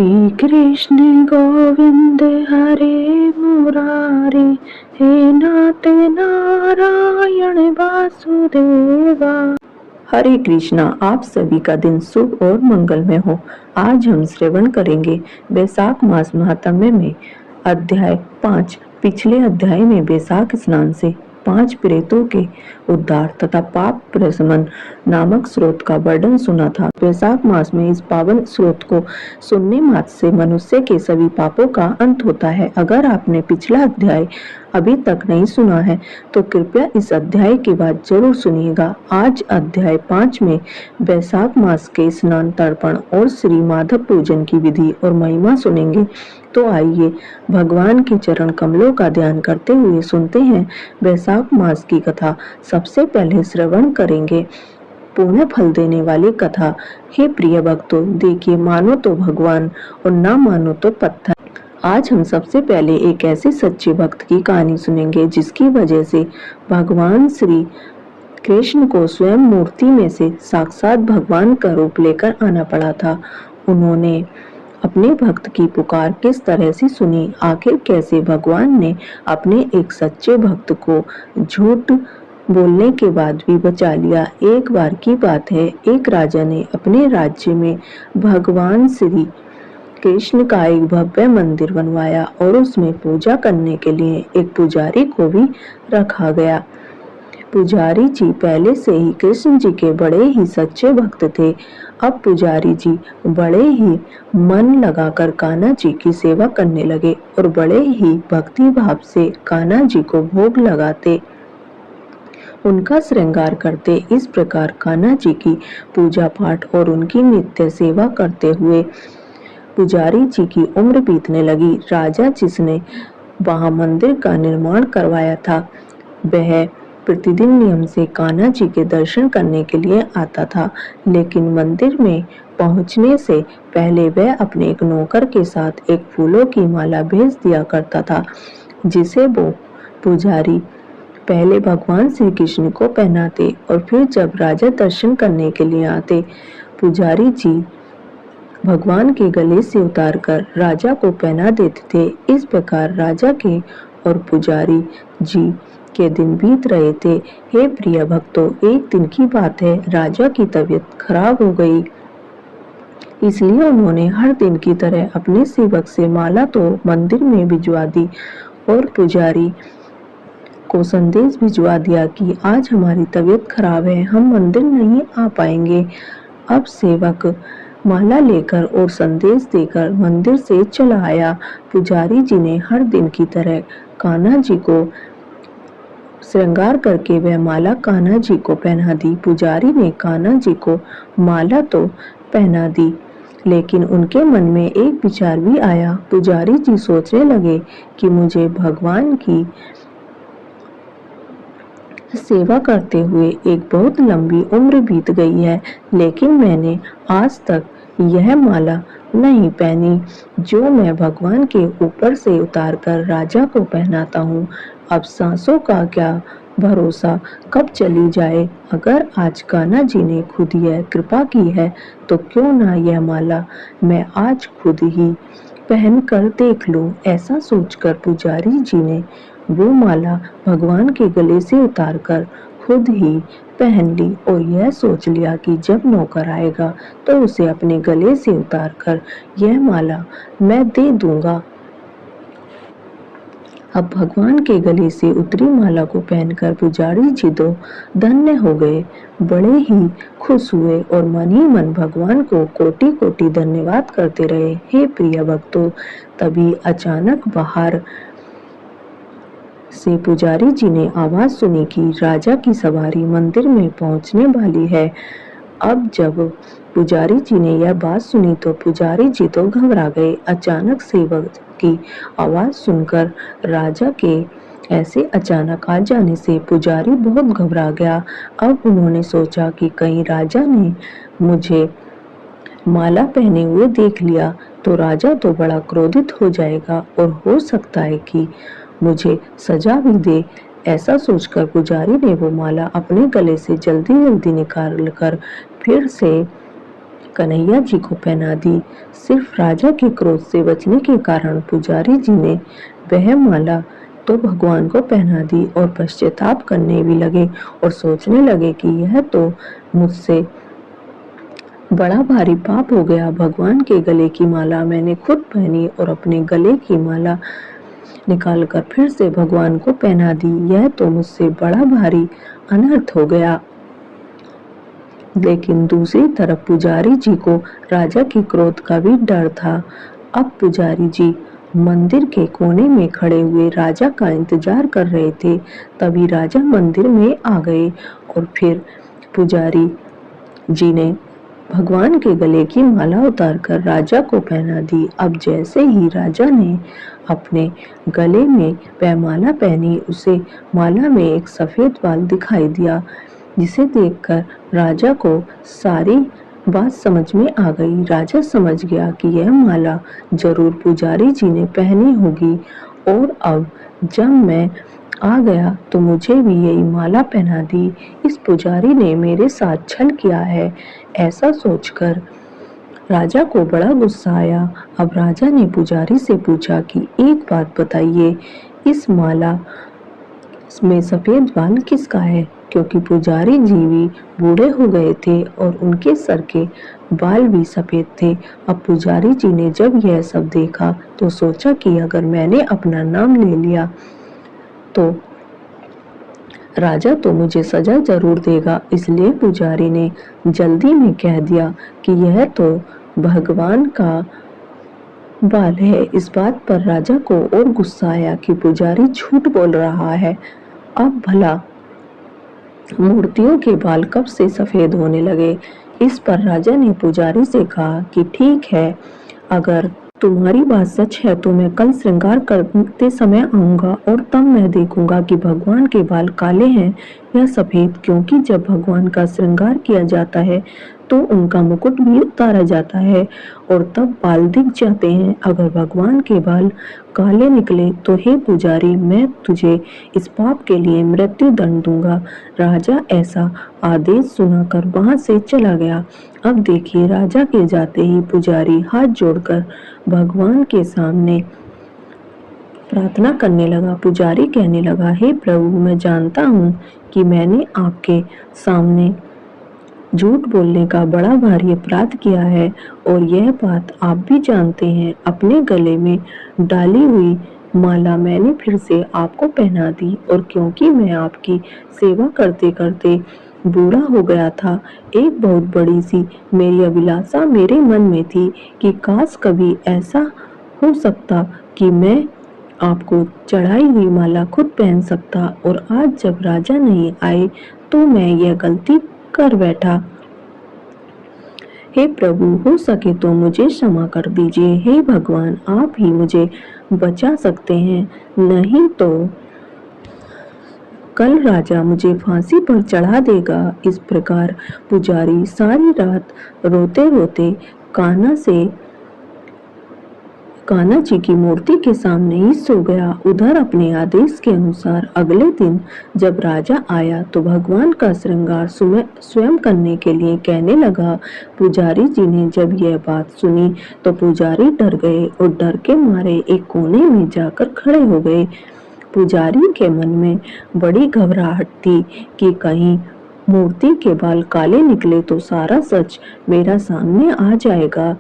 श्री कृष्ण गोविंद हरे मुरारी, हे नाथ नारायण वासुदेवा। हरे कृष्णा। आप सभी का दिन शुभ और मंगलमय हो। आज हम श्रवण करेंगे वैशाख मास महात्म्य में अध्याय 5। पिछले अध्याय में वैशाख स्नान से 5 प्रेतों के उद्धार तथा पाप प्रशमन नामक स्रोत का वर्णन सुना था। वैशाख मास में इस पावन स्रोत को सुनने मात्र से मनुष्य के सभी पापों का अंत होता है। अगर आपने पिछला अध्याय अभी तक नहीं सुना है तो कृपया इस अध्याय के बाद जरूर सुनिएगा। आज अध्याय 5 में वैशाख मास के स्नान, तर्पण और श्री माधव पूजन की विधि और महिमा सुनेंगे। तो आइए भगवान के चरण कमलों का ध्यान करते हुए सुनते हैं वैशाख मास की कथा। सबसे पहले श्रवण करेंगे पुण्य फल देने वाली कथा। हे प्रिय भक्तों, देखिए, मानो तो भगवान और ना मानो तो पत्थर। आज हम सबसे पहले एक ऐसे सच्चे भक्त की कहानी सुनेंगे जिसकी वजह से भगवान श्री कृष्ण को स्वयं मूर्ति में से साक्षात भगवान का रूप लेकर आना पड़ा था। उन्होंने अपने भक्त की पुकार किस तरह से सुनी, आखिर कैसे भगवान ने अपने एक सच्चे भक्त को झूठ बोलने के बाद भी बचा लिया। एक बार की बात है, एक राजा ने अपने राज्य में भगवान श्री कृष्ण का एक भव्य मंदिर बनवाया और उसमें पूजा करने के लिए एक पुजारी को भी रखा गया। पुजारी जी पहले से ही कृष्ण जी के बड़े ही सच्चे भक्त थे। अब पुजारी जी बड़े ही मन लगाकर कान्हा जी की सेवा करने लगे और बड़े ही भक्ति भाव से कान्हा जी को भोग लगाते, उनका श्रृंगार करते। इस प्रकार कान्हा जी की पूजा पाठ और उनकी नित्य सेवा करते हुए पुजारी जी की उम्र बीतने लगी। राजा जिसने वहां मंदिर का निर्माण करवाया था, वह प्रतिदिन नियम से कान्हा जी के दर्शन करने के लिए आता था, लेकिन मंदिर में पहुंचने से पहले वह अपने एक नौकर के साथ एक फूलों की माला भेज दिया करता था, जिसे वो पुजारी पहले भगवान श्री कृष्ण को पहनाते और फिर जब राजा दर्शन करने के लिए आते, पुजारी जी भगवान के गले से उतारकर राजा को पहना देते थे। इस प्रकार राजा के और पुजारी जी के दिन बीत रहे थे। हे प्रिय भक्तों, एक दिन की बात है, राजा की तबीयत खराब हो गई। इसलिए उन्होंने हर दिन की तरह अपने सेवक से माला तो मंदिर में भिजवा दी और पुजारी को संदेश भिजवा दिया कि आज हमारी तबीयत खराब है, हम मंदिर नहीं आ पाएंगे। अब सेवक माला लेकर और संदेश देकर मंदिर से चला आया। पुजारी जी ने हर दिन की तरह कान्हा जी को श्रृंगार करके वह माला कान्हा जी को पहना दी। पुजारी ने कान्हा जी को माला तो पहना दी, लेकिन उनके मन में एक विचार भी आया। पुजारी जी सोचने लगे कि मुझे भगवान की सेवा करते हुए एक बहुत लंबी उम्र बीत गई है, लेकिन मैंने आज तक यह माला नहीं पहनी जो मैं भगवान के ऊपर से उतारकर राजा को पहनाता हूँ। अब सांसों का क्या भरोसा, कब चली जाए। अगर आज कान्हा जी ने खुद यह कृपा की है तो क्यों ना यह माला मैं आज खुद ही पहन कर देख लूं। ऐसा सोचकर पुजारी जी ने वो माला भगवान के गले से उतारकर खुद ही पहन ली और यह सोच लिया कि जब नौकर आएगा तो उसे अपने गले से उतारकर यह माला मैं दे दूंगा। अब भगवान के गले से उतरी माला को पहनकर पुजारी जी तो धन्य हो गए, बड़े ही खुश हुए और मन ही मन भगवान को कोटि कोटि धन्यवाद करते रहे। हे प्रिय भक्तों, तभी अचानक बाहर से पुजारी जी ने आवाज सुनी कि राजा की सवारी मंदिर में पहुंचने वाली है। अब जब पुजारी जी ने यह बात सुनी तो पुजारी जी तो घबरा गए। अचानक सेवक की आवाज सुनकर राजा के ऐसे अचानक आ जाने से पुजारी बहुत घबरा गया। अब उन्होंने सोचा कि कहीं राजा ने मुझे माला पहने हुए देख लिया तो राजा तो बड़ा क्रोधित हो जाएगा और हो सकता है कि मुझे सजा भी दे। ऐसा सोचकर पुजारी ने वो माला अपने गले से जल्दी जल्दी निकाल कर फिर से कन्हैया जी को पहना दी। सिर्फ राजा के क्रोध से बचने के कारण पुजारी जी ने वह माला तो भगवान को पहना दी और पश्चाताप करने भी लगे और सोचने लगे कि यह तो मुझसे बड़ा भारी पाप हो गया। भगवान के गले की माला मैंने खुद पहनी और अपने गले की माला निकालकर फिर से भगवान को पहना दी। यह तो मुझसे बड़ा भारी अनर्थ हो गया। लेकिन दूसरी तरफ पुजारी जी को राजा के क्रोध का भी डर था। अब पुजारी जी मंदिर के कोने में खड़े हुए राजा का इंतजार कर रहे थे। तभी राजा मंदिर में आ गए और फिर पुजारी जी ने भगवान के गले की माला उतारकर राजा को पहना दी। अब जैसे ही राजा ने अपने गले में वह माला पहनी, उसे माला में एक सफेद बाल दिखाई दिया, जिसे देखकर राजा को सारी बात समझ में आ गई। राजा समझ गया कि यह माला जरूर पुजारी जी ने पहनी होगी और अब जब मैं आ गया तो मुझे भी यही माला पहना दी। इस पुजारी ने मेरे साथ छल किया है। ऐसा सोचकर राजा को बड़ा गुस्सा आया। अब राजा ने पुजारी से पूछा कि एक बात बताइए, इस माला में सफेद बाल किसका है? क्योंकि पुजारी जी भी बूढ़े हो गए थे और उनके सर के बाल भी सफेद थे। अब पुजारी जी ने जब यह सब देखा तो सोचा कि अगर मैंने अपना नाम ले लिया तो राजा तो मुझे सजा जरूर देगा। इसलिए पुजारी ने जल्दी में कह दिया कि यह तो भगवान का बाल है। इस बात पर राजा को और गुस्सा आया कि पुजारी झूठ बोल रहा है। अब भला मूर्तियों के बाल कब से सफेद होने लगे? इस पर राजा ने पुजारी से कहा कि ठीक है, अगर तुम्हारी बात सच है तो मैं कल श्रृंगार करते समय आऊंगा और तब मैं देखूंगा कि भगवान के बाल काले हैं या सफेद, क्योंकि जब भगवान का श्रृंगार किया जाता है तो उनका मुकुट भी उतारा जाता है और तब बाल दिख जाते हैं। अगर भगवान के बाल काले निकले तो हे पुजारी, मैं तुझे इस पाप के लिए मृत्यु दंड दूंगा। राजा ऐसा आदेश सुनाकर वहां से चला गया। अब देखिए, राजा के जाते ही पुजारी हाथ जोड़कर भगवान के सामने प्रार्थना करने लगा। पुजारी कहने लगा, हे प्रभु, मैं जानता हूँ कि मैंने आपके सामने झूठ बोलने का बड़ा भारी अपराध किया है और यह बात आप भी जानते हैं। अपने गले में डाली हुई माला मैंने फिर से आपको पहना दी और क्योंकि मैं आपकी सेवा करते करते बूढ़ा हो गया था, एक बहुत बड़ी सी मेरी अभिलाषा मेरे मन में थी कि काश कभी ऐसा हो सकता कि मैं आपको चढ़ाई हुई माला खुद पहन सकता, और आज जब राजा नहीं आए तो मैं यह गलती कर बैठा। हे प्रभु, हो सके तो मुझे क्षमा कर दीजिए। हे भगवान, आप ही मुझे बचा सकते हैं, नहीं तो कल राजा मुझे फांसी पर चढ़ा देगा। इस प्रकार पुजारी सारी रात रोते रोते कान्हा जी की मूर्ति के सामने ही सो गया। उधर अपने आदेश के अनुसार अगले दिन जब राजा आया तो भगवान का श्रृंगार स्वयं करने के लिए कहने लगा। पुजारी जी ने जब यह बात सुनी तो पुजारी डर गए और डर के मारे एक कोने में जाकर खड़े हो गए। पुजारी के मन में बड़ी घबराहट थी कि कहीं मूर्ति के बाल काले निकले तो सारा सच मेरा सामने आ जाएगा।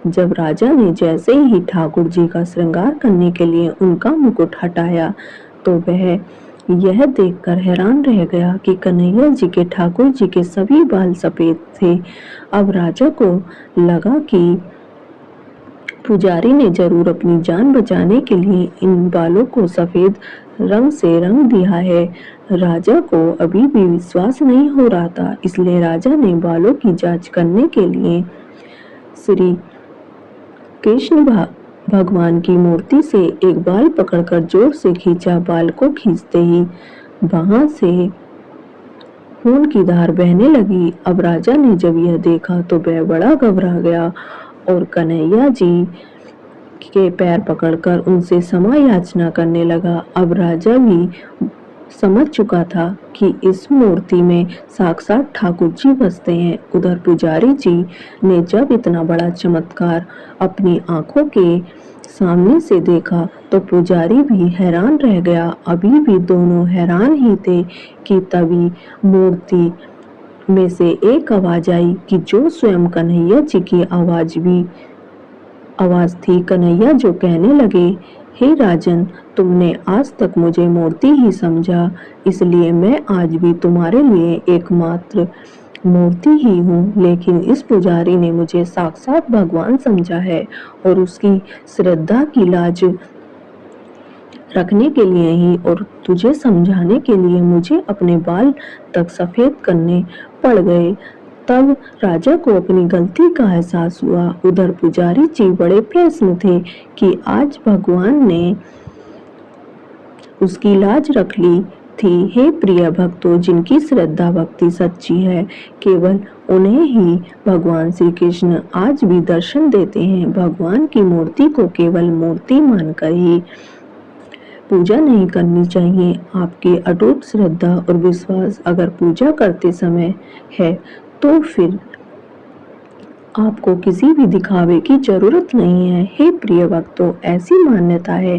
जब राजा ने जैसे ही ठाकुर जी का श्रृंगार करने के लिए उनका मुकुट हटाया तो वह यह देखकर हैरान रह गया कि कन्हैया जी के ठाकुर जी के सभी बाल सफेद थे। अब राजा को लगा कि पुजारी ने जरूर अपनी जान बचाने के लिए इन बालों को सफेद रंग से रंग दिया है। राजा को अभी भी विश्वास नहीं हो रहा था, इसलिए राजा ने बालों की जांच करने के लिए श्री कृष्ण भगवान की मूर्ति से एक बाल पकड़कर जोर से खींचा। बाल को खींचते ही वहां से खून की धार बहने लगी। अब राजा ने जब यह देखा तो वह बड़ा घबरा गया और कन्हैया जी के पैर पकड़कर उनसे क्षमा याचना करने लगा। अब राजा भी समझ चुका था कि इस मूर्ति में साक्षात ठाकुर जी बसते हैं। उधर पुजारी जी ने जब इतना बड़ा चमत्कार अपनी आंखों के सामने से देखा तो पुजारी भी हैरान रह गया। अभी भी दोनों हैरान ही थे कि तभी मूर्ति में से एक आवाज आई कि जो स्वयं कन्हैया जी की आवाज थी। कन्हैया जो कहने लगे, हे राजन, तुमने आज तक मुझे मूर्ति ही समझा, इसलिए मैं आज भी तुम्हारे लिए एकमात्र मूर्ति ही हूँ। लेकिन इस पुजारी ने मुझे साक्षात भगवान समझा है और उसकी श्रद्धा की लाज रखने के लिए ही और तुझे समझाने के लिए मुझे अपने बाल तक सफेद करने पड़ गए। तब राजा को अपनी गलती का एहसास हुआ। उधर पुजारी जी बड़े प्रसन्न थे कि आज भगवान ने उसकी लाज रख ली थी। हे प्रिय भक्तों, जिनकी श्रद्धा भक्ति सच्ची है, केवल उन्हें ही भगवान श्री कृष्ण आज भी दर्शन देते हैं। भगवान की मूर्ति को केवल मूर्ति मानकर ही पूजा नहीं करनी चाहिए। आपकी अटूट श्रद्धा और विश्वास अगर पूजा करते समय है तो फिर आपको किसी भी दिखावे की जरूरत नहीं है। हे प्रिय भक्तों, ऐसी मान्यता है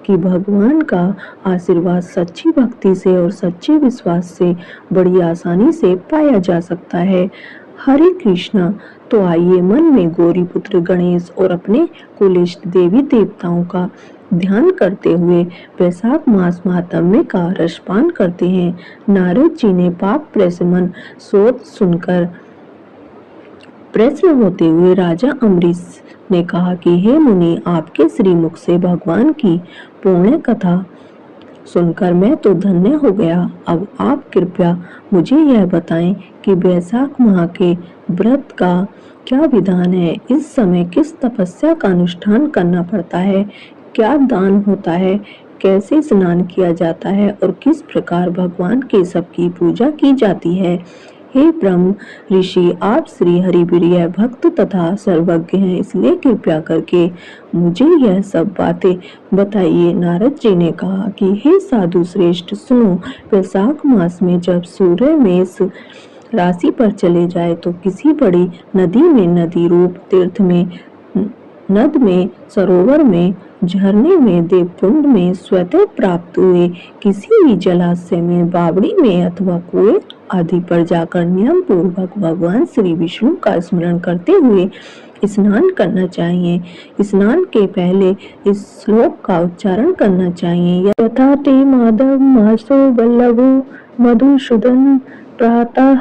कि भगवान का आशीर्वाद सच्ची भक्ति से और सच्चे विश्वास से बड़ी आसानी से पाया जा सकता है। हरे कृष्णा। तो आइए मन में गौरी पुत्र गणेश और अपने कुलिष्ट देवी देवताओं का ध्यान करते हुए वैशाख मास महात्म्य का रसपान करते हैं। नारद जी ने पाप प्रशमन सोच सुनकर प्रश्न होते हुए राजा अम्बरीश ने कहा कि हे मुनि, आपके श्रीमुख से भगवान की पुण्य कथा सुनकर मैं तो धन्य हो गया। अब आप कृपया मुझे यह बताएं कि वैशाख माह के व्रत का क्या विधान है। इस समय किस तपस्या का अनुष्ठान करना पड़ता है, क्या दान होता है, कैसे स्नान किया जाता है और किस प्रकार भगवान के सबकी पूजा की जाती है। हे ब्रह्म ऋषि, आप श्री हरिप्रिय भक्त तथा सर्वज्ञ हैं, इसलिए कृपया करके मुझे यह सब बातें बताइए। नारद जी ने कहा कि हे साधु श्रेष्ठ, सुनो, वैशाख मास में जब सूर्य मेष राशि पर चले जाए तो किसी बड़ी नदी में, नदी रूप तीर्थ में, नद में, सरोवर में, झरने में, देवकुंड में, स्वतः प्राप्त हुए किसी भी जलाशय में, बावड़ी में अथवा कुएं आदि पर जाकर नियम पूर्वक भगवान श्री विष्णु का स्मरण करते हुए स्नान करना चाहिए। स्नान के पहले इस श्लोक का उच्चारण करना चाहिए। यथा ते माधव मासो वल्लभो मधुसूदन प्रातः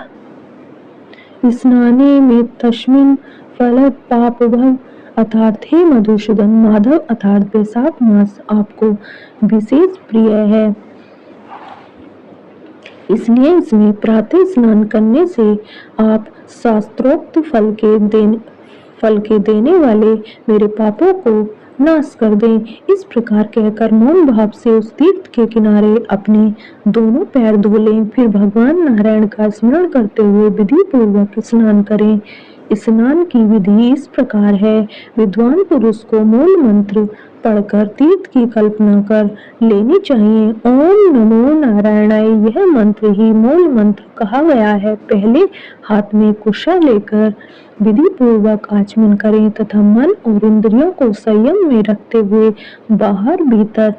स्नाने में तस्मिन् फल पापभव। अर्थात हे मधुसूदन, माधव अर्थात वैशाख मास आपको विशेष प्रिय है, इसलिए इसमें प्रातः स्नान करने से आप शास्त्रोक्त फल के देने वाले मेरे पापों को नाश कर दें। इस प्रकार कहकर मौन भाव से उस तीर्थ के किनारे अपने दोनों पैर धो लें। फिर भगवान नारायण का स्मरण करते हुए विधि पूर्वक स्नान करें। स्नान की विधि इस प्रकार है। विद्वान पुरुष को मूल मंत्र पढ़कर तीर्थ की कल्पना कर लेनी चाहिए। ओम नमो नारायणाय, यह मंत्र ही मूल मंत्र कहा गया है। पहले हाथ में कुशा लेकर विधि पूर्वक आचमन करें तथा मन और इंद्रियों को संयम में रखते हुए बाहर भीतर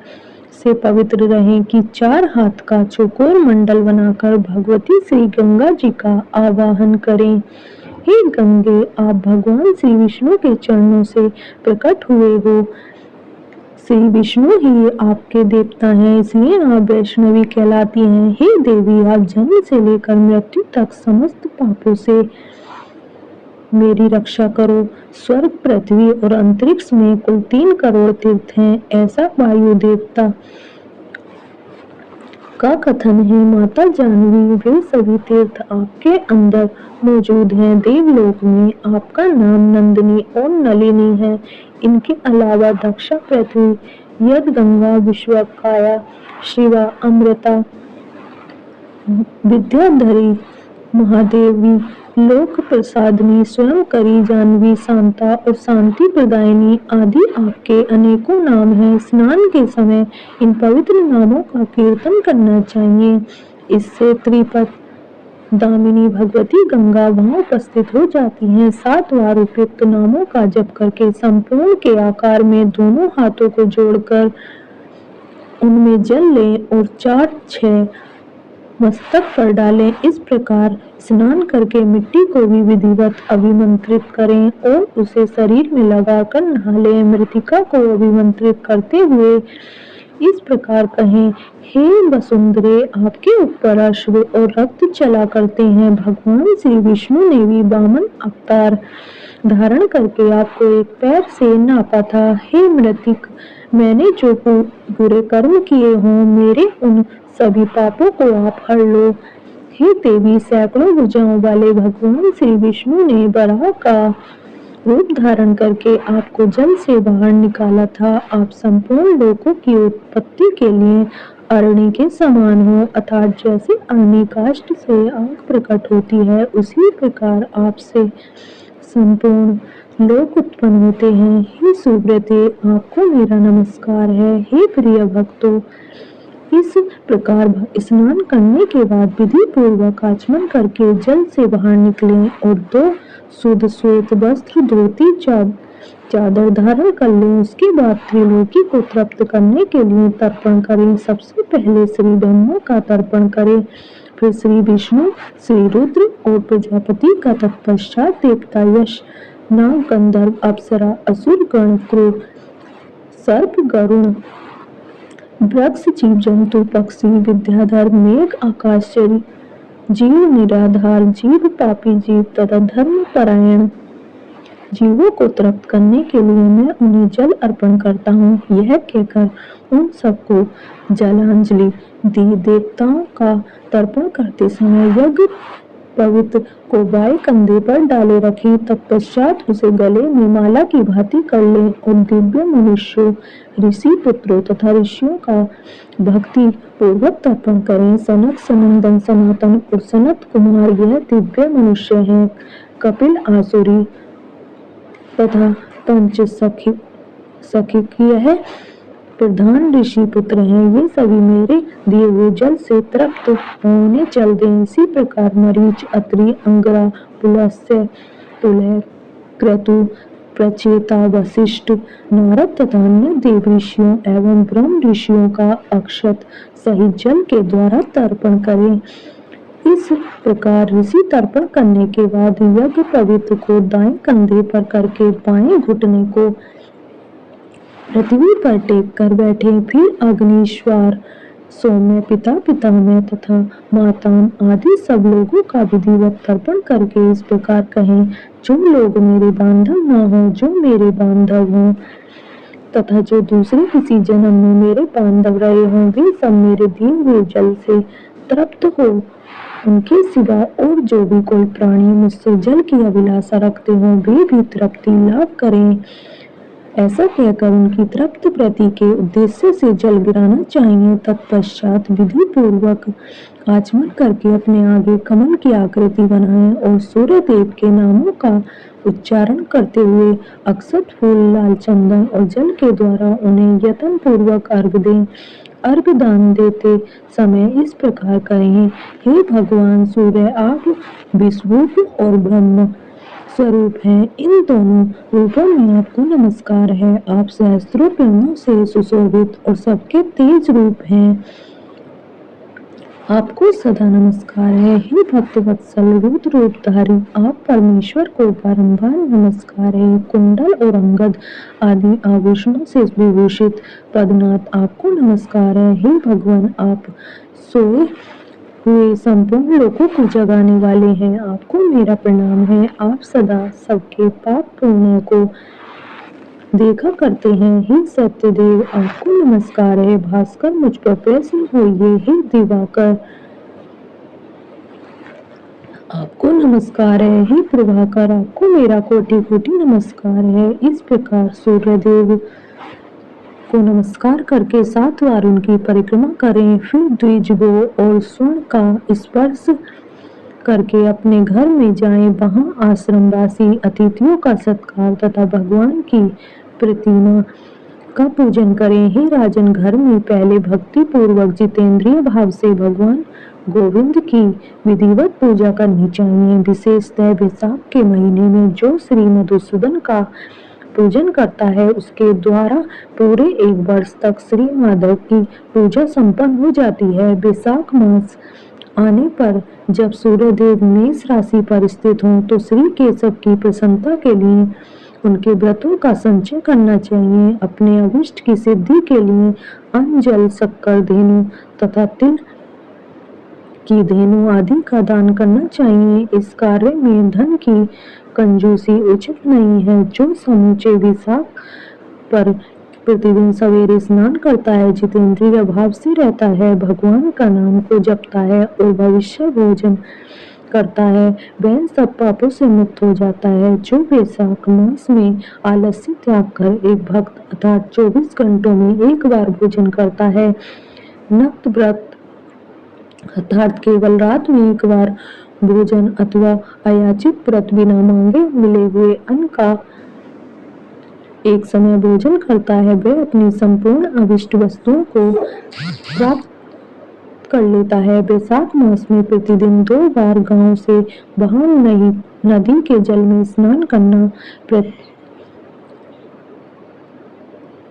से पवित्र रहें कि 4 हाथ का चौकोर मंडल बनाकर भगवती श्री गंगा जी का आवाहन करें। हे गंगे, आप भगवान श्री विष्णु के चरणों से प्रकट हुए हो। श्री विष्णु ही आपके देवता हैं, इसलिए आप वैष्णवी कहलाती हैं। हे देवी, आप जन्म से लेकर मृत्यु तक समस्त पापों से मेरी रक्षा करो। स्वर्ग, पृथ्वी और अंतरिक्ष में कुल 3 करोड़ तीर्थ हैं, ऐसा वायु देवता का कथन है। माता जानवी, वे सभी तीर्थ आपके अंदर मौजूद हैं। देवलोक में आपका नाम नंदिनी और नलिनी है। इनके अलावा दक्षा, पृथ्वी, यद, गंगा, विश्वकाया, शिवा, अमृता, विद्याधरी, महादेवी लोक प्रसादनी, स्वयं करी जानवी, शांता और शांति प्रदायिनी आदि आपके अनेकों नाम हैं। स्नान के समय इन पवित्र नामों का कीर्तन करना चाहिए। इससे त्रिपद दामिनी भगवती गंगा वहां उपस्थित हो जाती हैं। 7 बार उपयुक्त नामों का जप करके संपूर्ण के आकार में दोनों हाथों को जोड़कर उनमें जल लें और 4-6 मस्तक पर डालें। इस प्रकार स्नान करके मिट्टी को भी विधिवत अभिमंत्रित करें और उसे शरीर में लगाकर नहा लें। मृतिका को अभिमंत्रित करते हुए इस प्रकार कहें, हे वसुंधरे, आपके ऊपर अश्व और रक्त चला करते हैं। भगवान श्री विष्णु ने भी वामन अवतार धारण करके आपको एक पैर से नापा था। हे मृतिक, मैंने जो बुरे कर्म किए हों, मेरे उन सभी पापों को आप हर लो। हे देवी, सैकड़ों भुजाओं वाले भगवान श्री विष्णु ने वराह का रूप धारण करके आपको जल से बाहर निकाला था। आप संपूर्ण लोकों की उत्पत्ति के लिए अग्नि के समान हो, अर्थात जैसे अग्नि काष्ठ से आग प्रकट होती है, उसी प्रकार आपसे संपूर्ण लोक उत्पन्न होते हैं। हे सुव्रते, आपको मेरा नमस्कार है। हे प्रिय भक्तों, इस प्रकार स्नान करने के बाद विधि पूर्वक आचमन करके जल से बाहर निकलें और 2 शुद्ध श्वेत वस्त्र, धोती, चादर धारण कर लें। उसके बाद त्रिलोकी को तृप्त करने के लिए तर्पण करें। सबसे पहले श्री ब्रह्मा का तर्पण करें, फिर श्री विष्णु, श्री रुद्र और प्रजापति का, तत्पश्चात देवता यश, नाग, गंधर्व, अप्सरा, असुर गण, क्रूर, सर्प, गरुण, वृक्ष, जीव जंतु, पक्षी, विद्याधर, मेघ, आकाशचरी, जीव निराधार, जीव पापी जीव तथा धर्म परायण जीवों को तृप्त करने के लिए मैं उन्हें जल अर्पण करता हूँ। यह कहकर उन सबको जलांजलि दी। देवताओं का तर्पण करते समय यज्ञ पवित्र को बाएं कंधे पर डाले रखें। तत्पश्चात उसे गले में माला की भांति कर लें और दिव्य मनुष्यों, ऋषि पुत्रों तथा ऋषियों का भक्ति पूर्वक तर्पण करें। सनक, सनंदन, सनातन और सनत कुमार यह दिव्य मनुष्य हैं। कपिल, आसुरी तथा पंच सखिक यह प्रधान ऋषि पुत्र हैं। ये सभी मेरे दिए हुए जल से तृप्त होने चल दें। इसी प्रकार मरीच, अत्रि, अंगरा, पुलस्त्य, पुलह, क्रतु, प्रचेता, वशिष्ठ, नारद तथा अन्य देव ऋषियों एवं ब्रह्म ऋषियों का अक्षत सहित जल के द्वारा तर्पण करें। इस प्रकार ऋषि तर्पण करने के बाद यज्ञ पवित्र को दाएं कंधे पर करके बाएं घुटने को पृथ्वी पर टेक कर बैठे। फिर अग्निश्वर, सौम्य, पिता, पितामह तथा माताम आदि सब लोगों का विधिवत तर्पण करके इस प्रकार कहें, जो लोग मेरे बांधव न हो, जो मेरे बांधव हों तथा जो दूसरे किसी जन्म में मेरे बांधव रहे हों, वे सब मेरे दिए हुए जल से तृप्त हो। उनके सिवा और जो भी कोई प्राणी मुझसे जल की अभिलाषा रखते हों, वे भी तृप्ति लाभ करें। ऐसा कहकर उनकी तृप्त प्रति के उद्देश्य से जल गिराना चाहिए। तत्पश्चात विधि पूर्वक आचमन करके अपने आगे कमल की आकृति बनाएं और सूर्य देव के नामों का उच्चारण करते हुए अक्षत, फूल, लाल चंदन और जल के द्वारा उन्हें यत्न पूर्वक अर्घ दें। अर्घ दान देते समय इस प्रकार कहें, हे भगवान सूर्य, आप विश्वरूप और ब्रह्म स्वरूप हैं। इन दोनों रूपों में आपको नमस्कार है। आप सहस्त्रों किरणों से सुशोभित और सबके तेज रूप हैं। आपको सदा नमस्कार है। हे भक्त वत्सल रुद्र रूपधारी, आप परमेश्वर को बारंबार नमस्कार है। कुंडल और अंगद आदि आभूषणों से विभूषित पद्मनाथ, आपको नमस्कार है। हे भगवान, आप सोए हुए संपूर्ण लोगों को जगाने वाले हैं, आपको मेरा प्रणाम है। आप सदा सबके पाप पुण्य को देखा करते हैं। हे सत्यदेव, आपको नमस्कार है। भास्कर, मुझ पर प्रसन्न होइए। हे दिवाकर, आपको नमस्कार है। हे प्रभाकर, आपको मेरा कोटि कोटि नमस्कार है। इस प्रकार सूर्यदेव को नमस्कार करके 7 बार उनकी परिक्रमा करें। फिर द्विज गो और स्वर्ण का स्पर्श करके अपने घर में जाएं, वहां आश्रमवासी अतिथियों का सत्कार तथा भगवान की प्रतिमा का पूजन करें। हे राजन, घर में पहले भक्ति पूर्वक जितेंद्रिय भाव से भगवान गोविंद की विधिवत पूजा करनी चाहिए। विशेषतः वैशाख के महीने में जो श्री मधुसूदन का पूजन करता है उसके द्वारा पूरे एक वर्ष तक श्री माधव की पूजा संपन्न हो जाती है। वैशाख मास आने पर जब सूर्यदेव मेष राशि पर स्थित हों तो श्री केशव की प्रसन्नता के लिए उनके व्रतों का संचय करना चाहिए। अपने अभिष्ट की सिद्धि के लिए अन्न, जल, शक्कर, धेनु तथा तिल की धेनु आदि का दान करना चाहिए। इस कार्य में धन की कंजूसी उचित नहीं है। जो समूचे वैशाख पर प्रतिदिन सवेरे स्नान करता है, जितेंद्रिय भाव से रहता है, भगवान का नाम को जपता है और भविष्य भोजन करता है, वह सब पापों से मुक्त हो जाता है। जो वैशाख मास में आलस्य त्याग कर एक भक्त अर्थात 24 घंटों में एक बार भोजन करता है, नक्त व्रत अर्थात केवल रात में एक बार भोजन अथवा अयाचित व्रत बिना मांगे मिले हुए अन्न का एक समय भोजन करता है, वह अपनी संपूर्ण अभिष्ट वस्तुओं को प्राप्त कर लेता है। वैशाख मास में प्रतिदिन 2 बार गांव से बाहर नदी के जल में स्नान करना,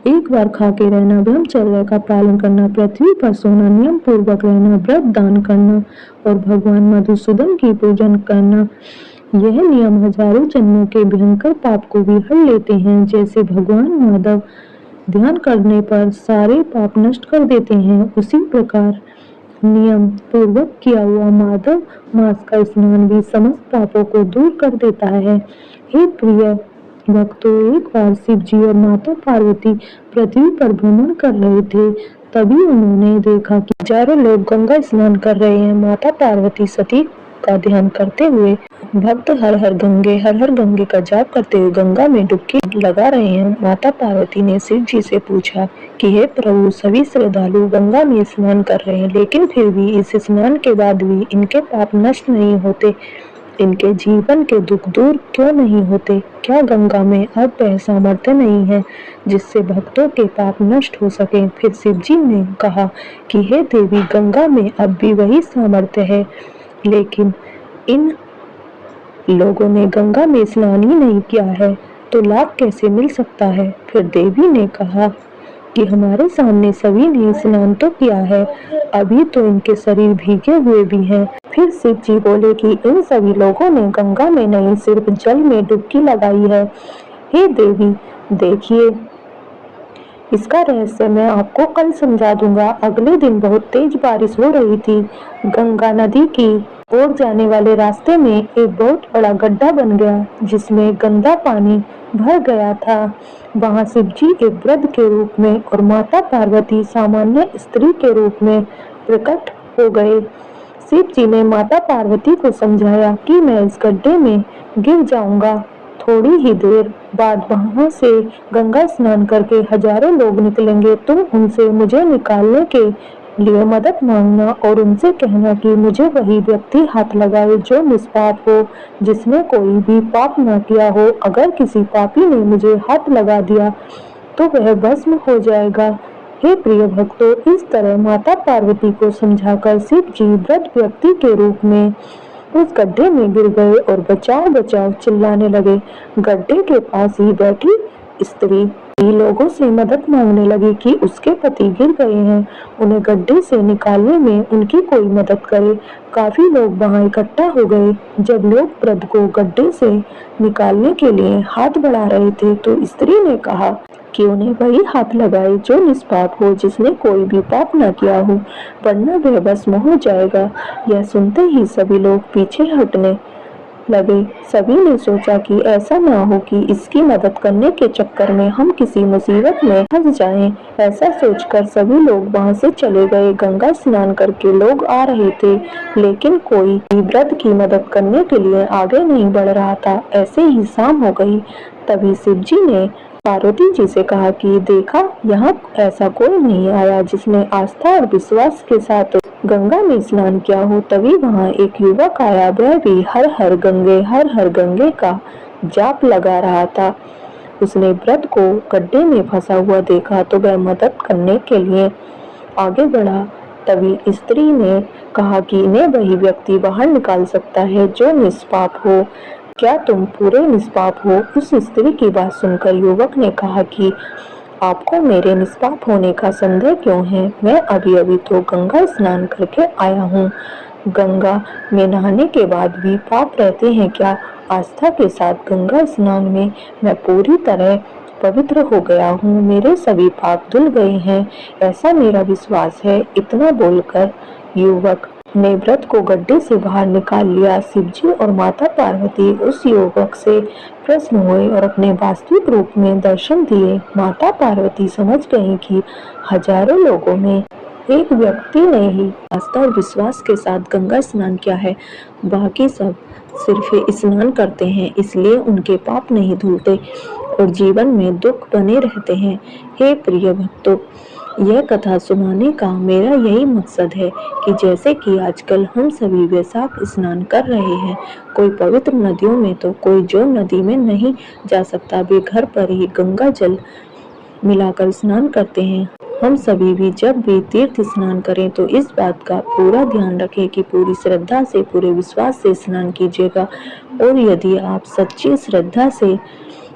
एक बार खा के रहना, ब्रह्मचर्य का पालन करना, पृथ्वी पर सोना, नियम पूर्वक रहना, व्रत दान करना और भगवान मधुसूदन की पूजन करना, यह नियम हजारों जन्मों के भयंकर पाप को भी हर लेते हैं। जैसे भगवान माधव ध्यान करने पर सारे पाप नष्ट कर देते हैं, उसी प्रकार नियम पूर्वक किया हुआ माधव मास का स्नान भी समस्त पापों को दूर कर देता है। हे प्रिय भक्तों, एक बार शिव जी और माता पार्वती पृथ्वी पर भ्रमण कर रहे थे। तभी उन्होंने देखा कि हजारों लोग गंगा स्नान कर रहे हैं। माता पार्वती सती का ध्यान करते हुए भक्त हर हर गंगे का जाप करते हुए गंगा में डुबकी लगा रहे हैं। माता पार्वती ने शिव जी से पूछा कि हे प्रभु, सभी श्रद्धालु गंगा में स्नान कर रहे हैं, लेकिन फिर भी इस स्नान के बाद भी इनके पाप नष्ट नहीं होते, इनके जीवन के दुख दूर क्यों नहीं होते? क्या गंगा में अब वह सामर्थ्य नहीं है जिससे भक्तों के पाप नष्ट हो सके? फिर शिव जी ने कहा कि हे देवी, गंगा में अब भी वही सामर्थ्य है, लेकिन इन लोगों ने गंगा में स्नान ही नहीं किया है, तो लाभ कैसे मिल सकता है? फिर देवी ने कहा कि हमारे सामने सभी ने स्नान तो किया है, अभी तो इनके शरीर भीगे हुए भी हैं। फिर शिव जी बोले कि इन सभी लोगों ने गंगा में नहीं, सिर्फ जल में डुबकी लगाई है। हे देवी, देखिए, इसका रहस्य मैं आपको कल समझा दूंगा। अगले दिन बहुत तेज बारिश हो रही थी। गंगा नदी की ओर जाने वाले रास्ते में एक बहुत बड़ा गड्ढा बन गया, जिसमें गंदा पानी भर गया था। वहां शिव जी एक वृद्ध के रूप में और माता पार्वती सामान्य स्त्री के रूप में प्रकट हो गए। शिव जी ने माता पार्वती को समझाया कि मैं इस गड्ढे में गिर जाऊंगा। थोड़ी ही देर बाद वहां से गंगा स्नान करके हजारों लोग निकलेंगे। तुम उनसे मुझे निकालने के लिए मदद मांगना और उनसे कहना कि मुझे वही व्यक्ति हाथ लगाए जो निष्पाप हो, जिसने कोई भी पाप न किया हो। अगर किसी पापी ने मुझे हाथ लगा दिया तो वह भस्म हो जाएगा। हे प्रिय भक्तों, इस तरह माता पार्वती को समझाकर शिव जी वृद्ध व्यक्ति के रूप में उस गड्ढे में गिर गए और बचाओ बचाओ चिल्लाने लगे। गड्ढे के पास ही बैठी स्त्री लोगों से मदद मांगने लगी कि उसके पति गिर गए हैं, उन्हें गड्ढे से निकालने में उनकी कोई मदद करे। काफी लोग वहां इकट्ठा हो गए। जब लोग वृद्ध को गड्ढे से निकालने के लिए हाथ बढ़ा रहे थे तो स्त्री ने कहा कि उन्हें वही हाथ लगाए जो निष्पाप हो, जिसने कोई भी पाप न किया हो, वरना वह भस्म हो जाएगा। यह सुनते ही सभी लोग पीछे हटने लगे। सभी ने सोचा कि ऐसा ना हो कि इसकी मदद करने के चक्कर में हम किसी मुसीबत में फंस जाएं। ऐसा सोचकर सभी लोग वहां से चले गए। गंगा स्नान करके लोग आ रहे थे, लेकिन कोई भी वृद्ध की मदद करने के लिए आगे नहीं बढ़ रहा था। ऐसे ही शाम हो गई। तभी शिव जी ने पार्वती जी से कहा कि देखा, यहाँ ऐसा कोई नहीं आया जिसने आस्था और विश्वास के साथ गंगा में स्नान किया हो तभी वहां एक युवक आया। वह भी हर हर गंगे का जाप लगा रहा था। उसने व्रत को गड्ढे में फंसा हुआ देखा तो वह मदद करने के लिए आगे बढ़ा। तभी स्त्री ने कहा कि इन्हें वही व्यक्ति बाहर निकाल सकता है जो निष्पाप हो। क्या तुम पूरे निष्पाप हो? उस स्त्री की बात सुनकर युवक ने कहा कि आपको मेरे निष्पाप होने का संदेह क्यों है? मैं अभी तो गंगा स्नान करके आया हूँ। गंगा में नहाने के बाद भी पाप रहते हैं क्या? आस्था के साथ गंगा स्नान में मैं पूरी तरह पवित्र हो गया हूँ। मेरे सभी पाप धुल गए हैं, ऐसा मेरा विश्वास है। इतना बोलकर युवक ने व्रत को गड्ढे से बाहर निकाल लिया। शिवजी और माता पार्वती उस युवक से प्रसन्न हुए और अपने वास्तविक रूप में दर्शन दिए। माता पार्वती समझ गईं कि हजारों लोगों में एक व्यक्ति ने ही आस्था और विश्वास के साथ गंगा स्नान किया है। बाकी सब सिर्फ स्नान करते हैं, इसलिए उनके पाप नहीं धुलते और जीवन में दुख बने रहते हैं। हे प्रिय भक्तों, यह कथा सुनाने का मेरा यही मकसद है कि जैसे कि आजकल हम सभी वैशाख स्नान कर रहे हैं, कोई पवित्र नदियों में तो कोई जो नदी में नहीं जा सकता वे घर पर ही गंगा जल मिलाकर स्नान करते हैं। हम सभी भी जब भी तीर्थ स्नान करें तो इस बात का पूरा ध्यान रखें कि पूरी श्रद्धा से, पूरे विश्वास से स्नान कीजिएगा। और यदि आप सच्ची श्रद्धा से,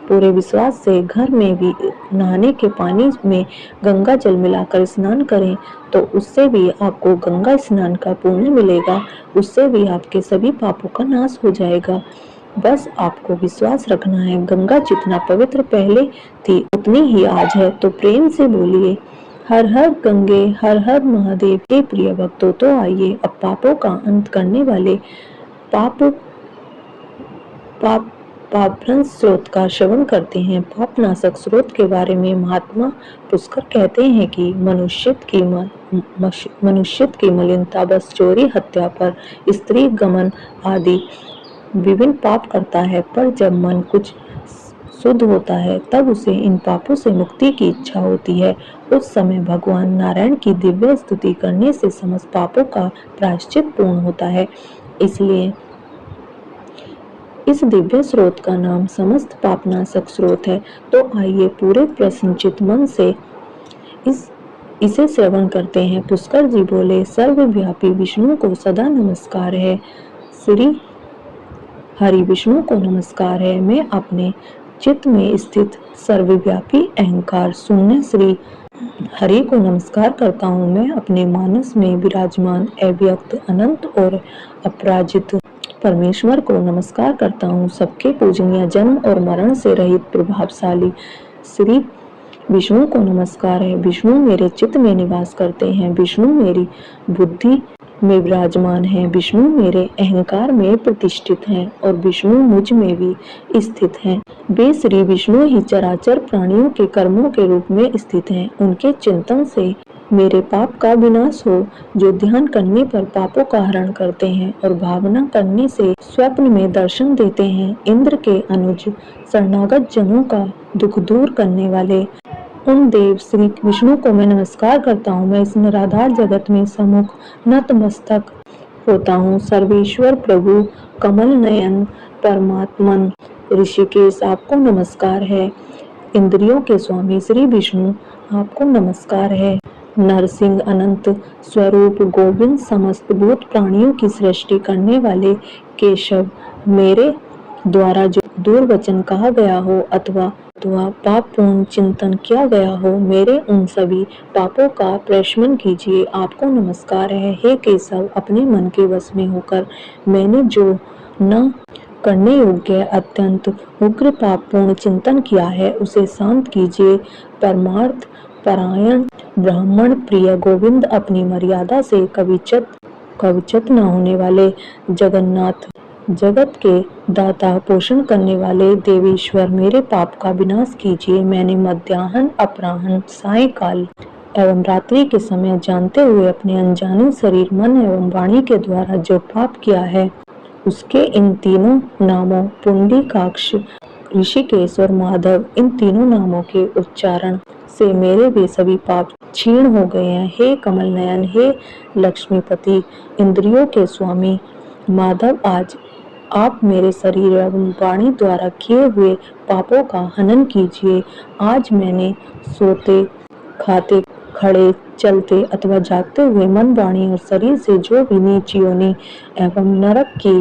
पूरे विश्वास से घर में भी नहाने के पानी में गंगा जल मिलाकर स्नान करें तो उससे भी आपको गंगा स्नान का पुण्य मिलेगा। उससे भी आपके सभी पापों का नाश हो जाएगा। बस आपको विश्वास रखना है। गंगा जितना पवित्र पहले थी उतनी ही आज है। तो प्रेम से बोलिए हर हर गंगे, हर हर महादेव। के प्रिय भक्तों, तो आइए अब पापों का अंत करने वाले पापभ्रंश स्रोत का श्रवण करते हैं। पापनाशक स्रोत के बारे में महात्मा पुष्कर कहते हैं कि मनुष्य की मलिनता बस चोरी, हत्या पर, स्त्री गमन आदि विभिन्न पाप करता है, पर जब मन कुछ शुद्ध होता है तब उसे इन पापों से मुक्ति की इच्छा होती है। उस समय भगवान नारायण की दिव्य स्तुति करने से समस्त पापों का प्रायश्चित पूर्ण होता है। इसलिए इस दिव्य स्रोत का नाम समस्त पापनाशक स्रोत है। तो आइए पूरे प्रसन्नचित मन से इसे श्रवण करते हैं। पुष्कर जी बोले, सर्वव्यापी विष्णु को सदा नमस्कार है। श्री हरि विष्णु को नमस्कार है। मैं अपने चित्त में स्थित सर्वव्यापी अहंकार शून्य श्री हरि को नमस्कार करता हूँ। मैं अपने मानस में विराजमान अव्यक्त, अनंत और अपराजित परमेश्वर को नमस्कार करता हूँ। सबके पूजनीय, जन्म और मरण से रहित, प्रभावशाली श्री विष्णु को नमस्कार है। विष्णु मेरे चित्त में निवास करते हैं। विष्णु मेरी बुद्धि में विराजमान है। विष्णु मेरे अहंकार में प्रतिष्ठित हैं और विष्णु मुझ में भी स्थित हैं। वे श्री विष्णु ही चराचर प्राणियों के कर्मों के रूप में स्थित हैं। उनके चिंतन से मेरे पाप का विनाश हो। जो ध्यान करने पर पापों का हरण करते हैं और भावना करने से स्वप्न में दर्शन देते हैं। इंद्र के अनुज, शरणागत जनों का दुख दूर करने वाले उन देव श्री विष्णु को मैं नमस्कार करता हूँ। मैं इस निराधार जगत में सम्मुख नतमस्तक होता हूँ। सर्वेश्वर प्रभु, कमल नयन, परमात्मन ऋषिकेश, आपको नमस्कार है। इंद्रियों के स्वामी श्री विष्णु, आपको नमस्कार है। नरसिंह, अनंत स्वरूप गोविंद, समस्त भूत प्राणियों की सृष्टि करने वाले केशव, मेरे द्वारा जो दुर्वचन कहा गया हो अथवा पापपूर्ण चिंतन किया गया हो, मेरे उन सभी पापों का प्रशमन कीजिए। आपको नमस्कार है। हे केशव, अपने मन के वश में होकर मैंने जो न करने योग्य अत्यंत उग्र पापपूर्ण चिंतन किया है उसे शांत कीजिए। परमार्थ परायण ब्राह्मण प्रिय गोविंद, अपनी मर्यादा से कवचत न होने वाले जगन्नाथ, जगत के दाता, पोषण करने वाले देवेश्वर, मेरे पाप का विनाश कीजिए। मैंने मध्याह्न, अपराह्न, सायंकाल एवं रात्रि के समय जानते हुए अपने अनजाने शरीर, मन एवं वाणी के द्वारा जो पाप किया है उसके इन तीनों नामों पुंडरीकाक्ष, ऋषिकेश और माधव, इन तीनों नामों के उच्चारण से मेरे वे सभी पाप क्षीण हो गए हैं। हे कमल नयन, हे लक्ष्मीपति, इंद्रियों के स्वामी माधव, आज आप मेरे शरीर एवं वाणी द्वारा किए हुए पापों का हनन कीजिए। आज मैंने सोते, खाते, खड़े, चलते अथवा जागते हुए मन, वाणी और शरीर से जो भी नीच योनि एवं नरक की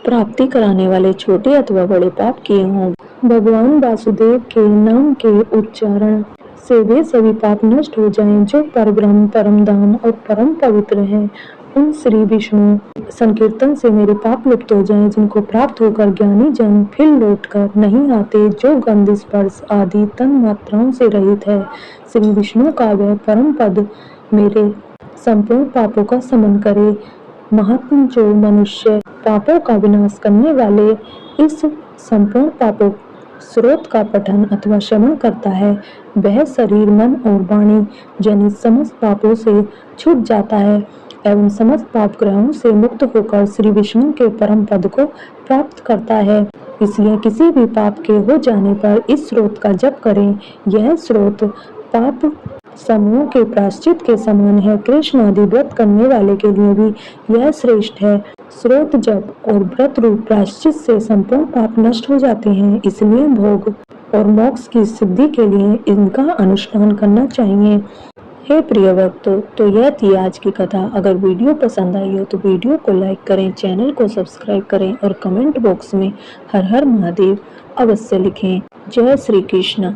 प्राप्ति कराने वाले छोटे अथवा बड़े पाप किए हों, भगवान वासुदेव के नाम के उच्चारण से वे सभी पाप नष्ट हो जाएं। जो परब्रह्म, परम धाम और परम पवित्र हैं, उन श्री विष्णु संकीर्तन से मेरे पाप लुप्त हो जाएं, जिनको प्राप्त होकर ज्ञानी जन फिर लौटकर नहीं आते। जो गंध, स्पर्श आदि तन मात्राओं से रहित है, श्री विष्णु का वह परम पद मेरे संपूर्ण पापों का समन करे। महात्मा जो मनुष्य पापों का विनाश करने वाले इस संपूर्ण पापों स्रोत का पठन अथवा श्रवण करता है, वह शरीर, मन और वाणी जनित समस्त पापों से छूट जाता है एवं समस्त पाप ग्रहों से मुक्त होकर श्री विष्णु के परम पद को प्राप्त करता है। इसलिए किसी भी पाप के हो जाने पर इस स्रोत का जप करें। यह स्रोत पाप समूह के प्रायश्चित के समान है। कृष्ण आदि व्रत करने वाले के लिए भी यह श्रेष्ठ है। स्रोत जप और व्रत रूप प्रायश्चित से संपूर्ण पाप नष्ट हो जाते हैं। इसलिए भोग और मोक्ष की सिद्धि के लिए इनका अनुष्ठान करना चाहिए। हे प्रिय भक्तों, तो यह थी आज की कथा। अगर वीडियो पसंद आई हो तो वीडियो को लाइक करें, चैनल को सब्सक्राइब करें और कमेंट बॉक्स में हर हर महादेव अवश्य लिखें। जय श्री कृष्ण।